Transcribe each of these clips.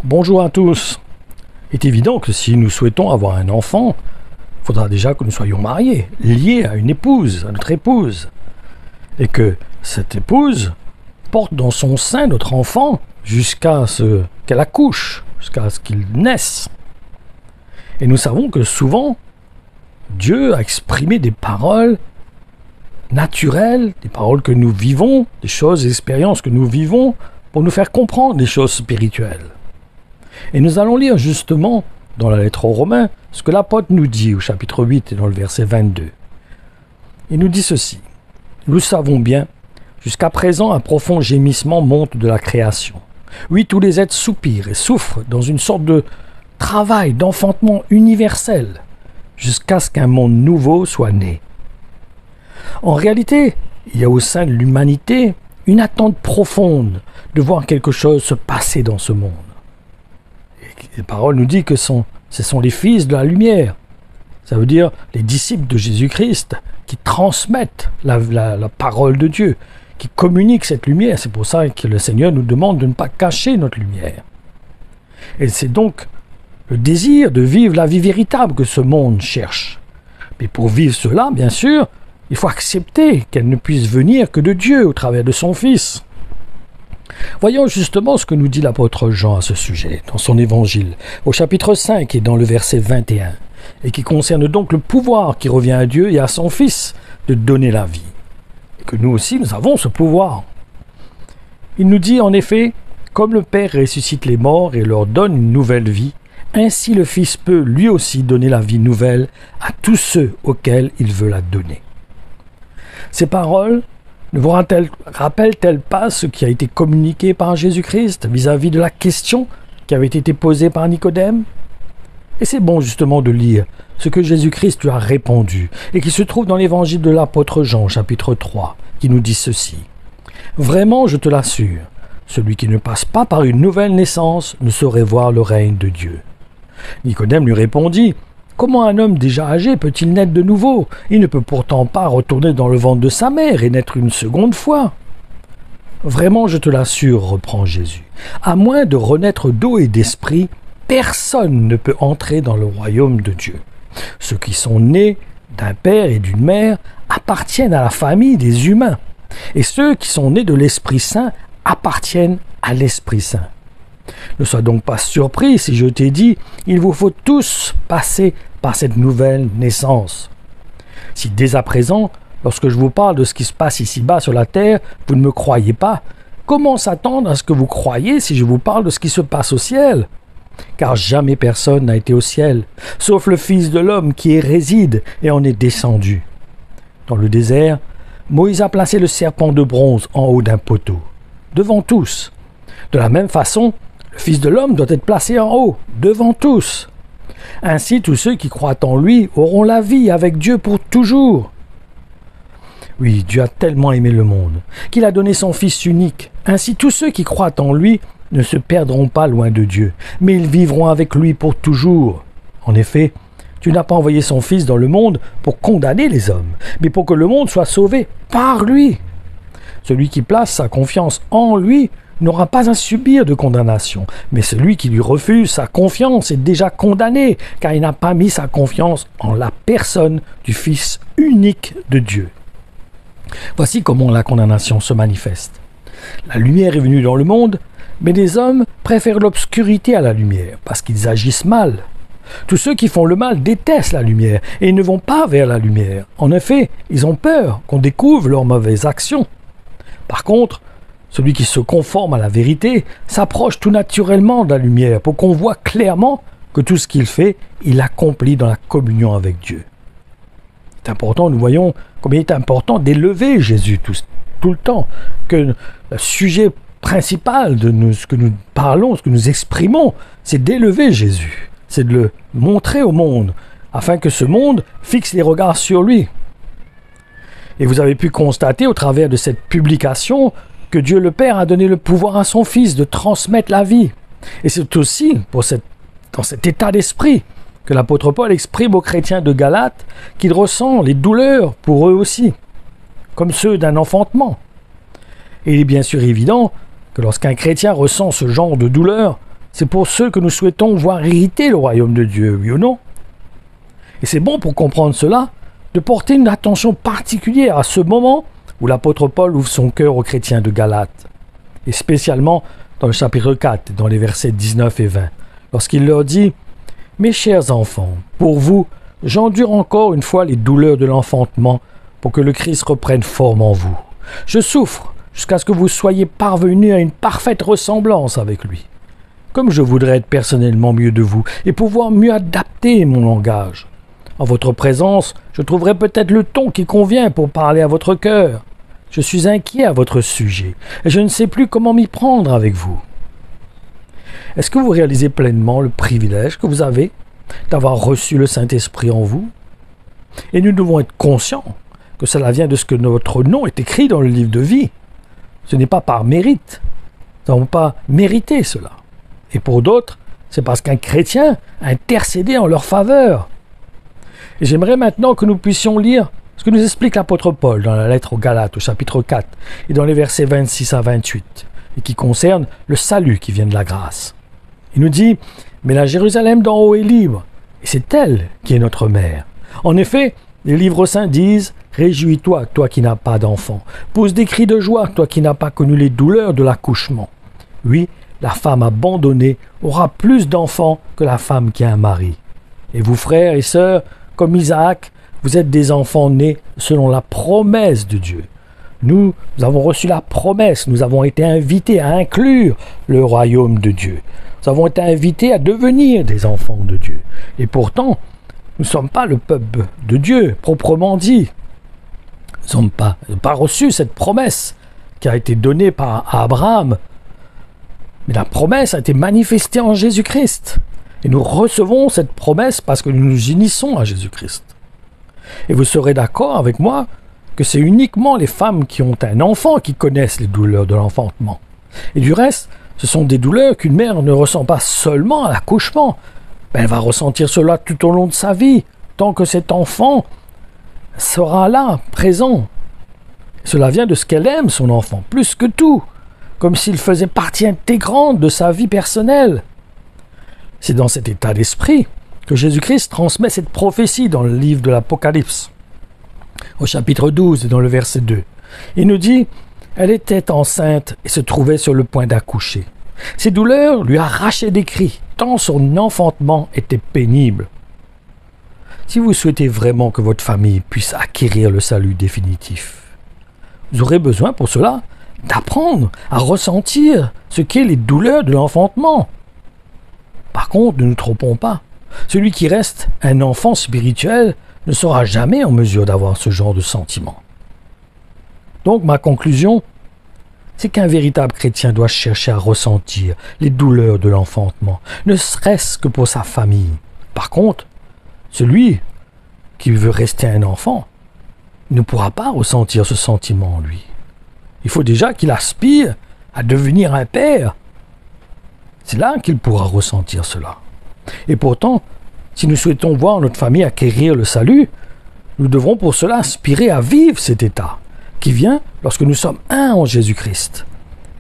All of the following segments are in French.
Bonjour à tous. Il est évident que si nous souhaitons avoir un enfant, il faudra déjà que nous soyons mariés, liés à une épouse, à notre épouse. Et que cette épouse porte dans son sein notre enfant jusqu'à ce qu'elle accouche, jusqu'à ce qu'il naisse. Et nous savons que souvent, Dieu a exprimé des paroles naturelles, des paroles que nous vivons, des choses, des expériences que nous vivons, pour nous faire comprendre des choses spirituelles. Et nous allons lire justement dans la lettre aux Romains ce que l'apôtre nous dit au chapitre 8 et dans le verset 22. Il nous dit ceci: « Nous savons bien, jusqu'à présent un profond gémissement monte de la création. Oui, tous les êtres soupirent et souffrent dans une sorte de travail d'enfantement universel, jusqu'à ce qu'un monde nouveau soit né. » En réalité, il y a au sein de l'humanité une attente profonde de voir quelque chose se passer dans ce monde. Et la parole nous dit que ce sont les fils de la lumière. Ça veut dire les disciples de Jésus-Christ qui transmettent la parole de Dieu, qui communiquent cette lumière. C'est pour ça que le Seigneur nous demande de ne pas cacher notre lumière. Et c'est donc le désir de vivre la vie véritable que ce monde cherche. Mais pour vivre cela, bien sûr, il faut accepter qu'elle ne puisse venir que de Dieu au travers de son Fils. Voyons justement ce que nous dit l'apôtre Jean à ce sujet, dans son évangile, au chapitre 5 et dans le verset 21, et qui concerne donc le pouvoir qui revient à Dieu et à son Fils de donner la vie. Et que nous aussi, nous avons ce pouvoir. Il nous dit en effet, comme le Père ressuscite les morts et leur donne une nouvelle vie, ainsi le Fils peut lui aussi donner la vie nouvelle à tous ceux auxquels il veut la donner. Ces paroles ne vous rappellent-elles pas ce qui a été communiqué par Jésus-Christ vis-à-vis de la question qui avait été posée par Nicodème? Et c'est bon justement de lire ce que Jésus-Christ lui a répondu et qui se trouve dans l'évangile de l'apôtre Jean, chapitre 3, qui nous dit ceci: « Vraiment, je te l'assure, celui qui ne passe pas par une nouvelle naissance ne saurait voir le règne de Dieu. » Nicodème lui répondit: « Comment un homme déjà âgé peut-il naître de nouveau? Il ne peut pourtant pas retourner dans le ventre de sa mère et naître une seconde fois. » « Vraiment, je te l'assure, reprend Jésus, à moins de renaître d'eau et d'esprit, personne ne peut entrer dans le royaume de Dieu. Ceux qui sont nés d'un père et d'une mère appartiennent à la famille des humains, et ceux qui sont nés de l'Esprit Saint appartiennent à l'Esprit Saint. Ne sois donc pas surpris si je t'ai dit, il vous faut tous passer par cette nouvelle naissance. Si dès à présent, lorsque je vous parle de ce qui se passe ici-bas sur la terre, vous ne me croyez pas, comment s'attendre à ce que vous croyiez si je vous parle de ce qui se passe au ciel? Car jamais personne n'a été au ciel, sauf le Fils de l'homme qui y réside et en est descendu. Dans le désert, Moïse a placé le serpent de bronze en haut d'un poteau, devant tous. De la même façon, le Fils de l'homme doit être placé en haut, devant tous. Ainsi, tous ceux qui croient en lui auront la vie avec Dieu pour toujours. Oui, Dieu a tellement aimé le monde qu'il a donné son Fils unique. Ainsi, tous ceux qui croient en lui ne se perdront pas loin de Dieu, mais ils vivront avec lui pour toujours. En effet, Dieu n'a pas envoyé son Fils dans le monde pour condamner les hommes, mais pour que le monde soit sauvé par lui. Celui qui place sa confiance en lui n'aura pas à subir de condamnation, mais celui qui lui refuse sa confiance est déjà condamné, car il n'a pas mis sa confiance en la personne du Fils unique de Dieu. Voici comment la condamnation se manifeste. La lumière est venue dans le monde, mais les hommes préfèrent l'obscurité à la lumière, parce qu'ils agissent mal. Tous ceux qui font le mal détestent la lumière et ne vont pas vers la lumière. En effet, ils ont peur qu'on découvre leurs mauvaises actions. Par contre, celui qui se conforme à la vérité s'approche tout naturellement de la lumière pour qu'on voit clairement que tout ce qu'il fait, il l'accomplit dans la communion avec Dieu. C'est important, nous voyons combien il est important d'élever Jésus tout le temps, que le sujet principal de ce que nous parlons, ce que nous exprimons, c'est d'élever Jésus, c'est de le montrer au monde, afin que ce monde fixe les regards sur lui. Et vous avez pu constater au travers de cette publication que Dieu le Père a donné le pouvoir à son Fils de transmettre la vie. Et c'est aussi dans cet état d'esprit que l'apôtre Paul exprime aux chrétiens de Galate qu'il ressent les douleurs pour eux aussi, comme ceux d'un enfantement. Et il est bien sûr évident que lorsqu'un chrétien ressent ce genre de douleur, c'est pour ceux que nous souhaitons voir hériter le royaume de Dieu, oui ou non? Et c'est bon pour comprendre cela, de porter une attention particulière à ce moment où l'apôtre Paul ouvre son cœur aux chrétiens de Galate, et spécialement dans le chapitre 4, dans les versets 19 et 20, lorsqu'il leur dit « Mes chers enfants, pour vous, j'endure encore une fois les douleurs de l'enfantement pour que le Christ reprenne forme en vous. Je souffre jusqu'à ce que vous soyez parvenus à une parfaite ressemblance avec lui. Comme je voudrais être personnellement mieux de vous et pouvoir mieux adapter mon langage. En votre présence, je trouverai peut-être le ton qui convient pour parler à votre cœur. Je suis inquiet à votre sujet et je ne sais plus comment m'y prendre avec vous. » Est-ce que vous réalisez pleinement le privilège que vous avez d'avoir reçu le Saint-Esprit en vous? Et nous devons être conscients que cela vient de ce que notre nom est écrit dans le livre de vie. Ce n'est pas par mérite. Nous n'avons pas mérité cela. Et pour d'autres, c'est parce qu'un chrétien a intercédé en leur faveur. Et j'aimerais maintenant que nous puissions lire ce que nous explique l'apôtre Paul dans la lettre aux Galates, au chapitre 4, et dans les versets 26 à 28, et qui concerne le salut qui vient de la grâce. Il nous dit « Mais la Jérusalem d'en haut est libre, et c'est elle qui est notre mère. En effet, les livres saints disent « Réjouis-toi, toi qui n'as pas d'enfant. Pousse des cris de joie, toi qui n'as pas connu les douleurs de l'accouchement. Oui, la femme abandonnée aura plus d'enfants que la femme qui a un mari. Et vous, frères et sœurs, comme Isaac, vous êtes des enfants nés selon la promesse de Dieu. Nous avons reçu la promesse, nous avons été invités à inclure le royaume de Dieu. Nous avons été invités à devenir des enfants de Dieu. Et pourtant, nous ne sommes pas le peuple de Dieu, proprement dit. Nous n'avons pas reçu cette promesse qui a été donnée par Abraham. Mais la promesse a été manifestée en Jésus-Christ. Et nous recevons cette promesse parce que nous nous unissons à Jésus-Christ. Et vous serez d'accord avec moi que c'est uniquement les femmes qui ont un enfant qui connaissent les douleurs de l'enfantement. Et du reste, ce sont des douleurs qu'une mère ne ressent pas seulement à l'accouchement. Elle va ressentir cela tout au long de sa vie, tant que cet enfant sera là, présent. Cela vient de ce qu'elle aime, son enfant, plus que tout, comme s'il faisait partie intégrante de sa vie personnelle. C'est dans cet état d'esprit que Jésus-Christ transmet cette prophétie dans le livre de l'Apocalypse, au chapitre 12 et dans le verset 2. Il nous dit « Elle était enceinte et se trouvait sur le point d'accoucher. Ses douleurs lui arrachaient des cris, tant son enfantement était pénible. » Si vous souhaitez vraiment que votre famille puisse acquérir le salut définitif, vous aurez besoin pour cela d'apprendre à ressentir ce qu'est les douleurs de l'enfantement. Par contre, ne nous trompons pas. Celui qui reste un enfant spirituel ne sera jamais en mesure d'avoir ce genre de sentiment. Donc, ma conclusion, c'est qu'un véritable chrétien doit chercher à ressentir les douleurs de l'enfantement, ne serait-ce que pour sa famille. Par contre, celui qui veut rester un enfant ne pourra pas ressentir ce sentiment en lui. Il faut déjà qu'il aspire à devenir un père. C'est là qu'il pourra ressentir cela. Et pourtant, si nous souhaitons voir notre famille acquérir le salut, nous devrons pour cela aspirer à vivre cet état qui vient lorsque nous sommes un en Jésus-Christ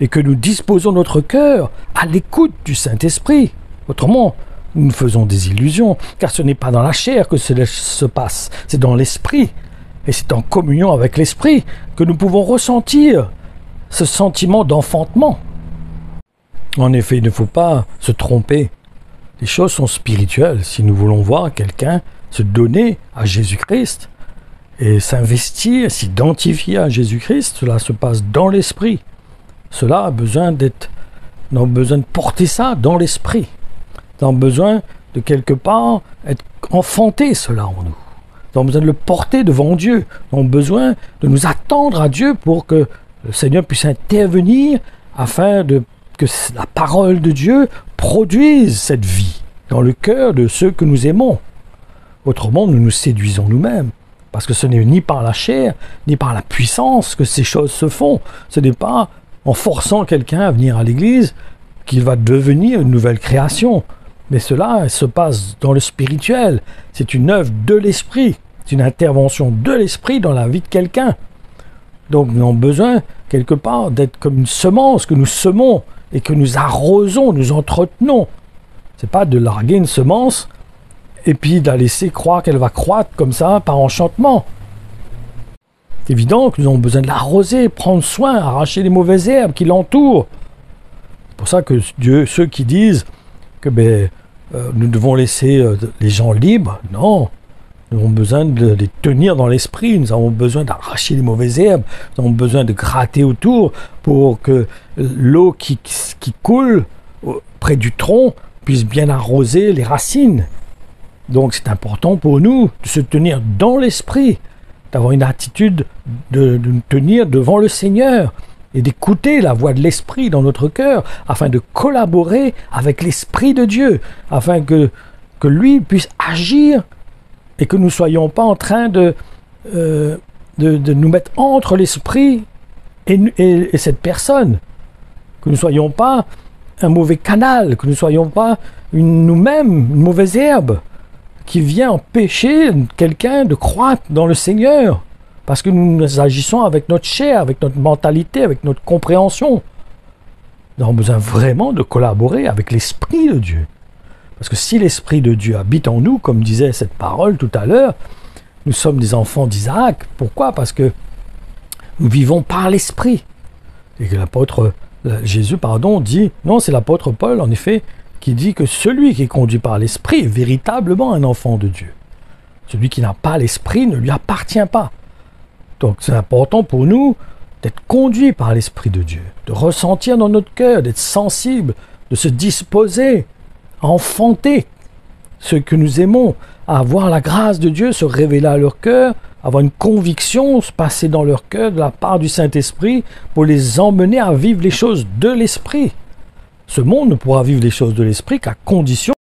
et que nous disposons notre cœur à l'écoute du Saint-Esprit. Autrement, nous nous faisons des illusions, car ce n'est pas dans la chair que cela se passe, c'est dans l'Esprit. Et c'est en communion avec l'Esprit que nous pouvons ressentir ce sentiment d'enfantement. En effet, il ne faut pas se tromper. Les choses sont spirituelles. Si nous voulons voir quelqu'un se donner à Jésus-Christ et s'investir, s'identifier à Jésus-Christ, cela se passe dans l'Esprit. Cela a besoin nous avons besoin de porter ça dans l'Esprit. Nous avons besoin de quelque part être enfanté cela en nous. Nous avons besoin de le porter devant Dieu. Nous avons besoin de nous attendre à Dieu pour que le Seigneur puisse intervenir afin que la parole de Dieu produise cette vie dans le cœur de ceux que nous aimons. Autrement, nous nous séduisons nous-mêmes. Parce que ce n'est ni par la chair, ni par la puissance que ces choses se font. Ce n'est pas en forçant quelqu'un à venir à l'église qu'il va devenir une nouvelle création. Mais cela se passe dans le spirituel. C'est une œuvre de l'esprit. C'est une intervention de l'esprit dans la vie de quelqu'un. Donc nous avons besoin, quelque part, d'être comme une semence que nous semons et que nous arrosons, nous entretenons. C'est pas de larguer une semence et puis de la laisser croire qu'elle va croître comme ça par enchantement. C'est évident que nous avons besoin de l'arroser, prendre soin, arracher les mauvaises herbes qui l'entourent. C'est pour ça que Dieu, ceux qui disent que nous devons laisser les gens libres, non. Nous avons besoin de les tenir dans l'esprit, nous avons besoin d'arracher les mauvaises herbes, nous avons besoin de gratter autour pour que l'eau qui coule près du tronc puisse bien arroser les racines. Donc c'est important pour nous de se tenir dans l'esprit, d'avoir une attitude de nous tenir devant le Seigneur et d'écouter la voix de l'Esprit dans notre cœur afin de collaborer avec l'Esprit de Dieu, afin que lui puisse agir et que nous ne soyons pas en train de nous mettre entre l'Esprit et cette personne, que nous ne soyons pas un mauvais canal, que nous ne soyons pas nous-mêmes une mauvaise herbe qui vient empêcher quelqu'un de croître dans le Seigneur, parce que nous agissons avec notre chair, avec notre mentalité, avec notre compréhension. Nous avons besoin vraiment de collaborer avec l'Esprit de Dieu. Parce que si l'Esprit de Dieu habite en nous, comme disait cette parole tout à l'heure, nous sommes des enfants d'Isaac. Pourquoi? Parce que nous vivons par l'Esprit. Et que Jésus dit, non, c'est l'apôtre Paul, en effet, qui dit que celui qui est conduit par l'Esprit est véritablement un enfant de Dieu. Celui qui n'a pas l'Esprit ne lui appartient pas. Donc c'est important pour nous d'être conduits par l'Esprit de Dieu, de ressentir dans notre cœur, d'être sensible, de se disposer à enfanter ceux que nous aimons, à avoir la grâce de Dieu se révéler à leur cœur, avoir une conviction se passer dans leur cœur de la part du Saint-Esprit pour les emmener à vivre les choses de l'Esprit. Ce monde ne pourra vivre les choses de l'Esprit qu'à condition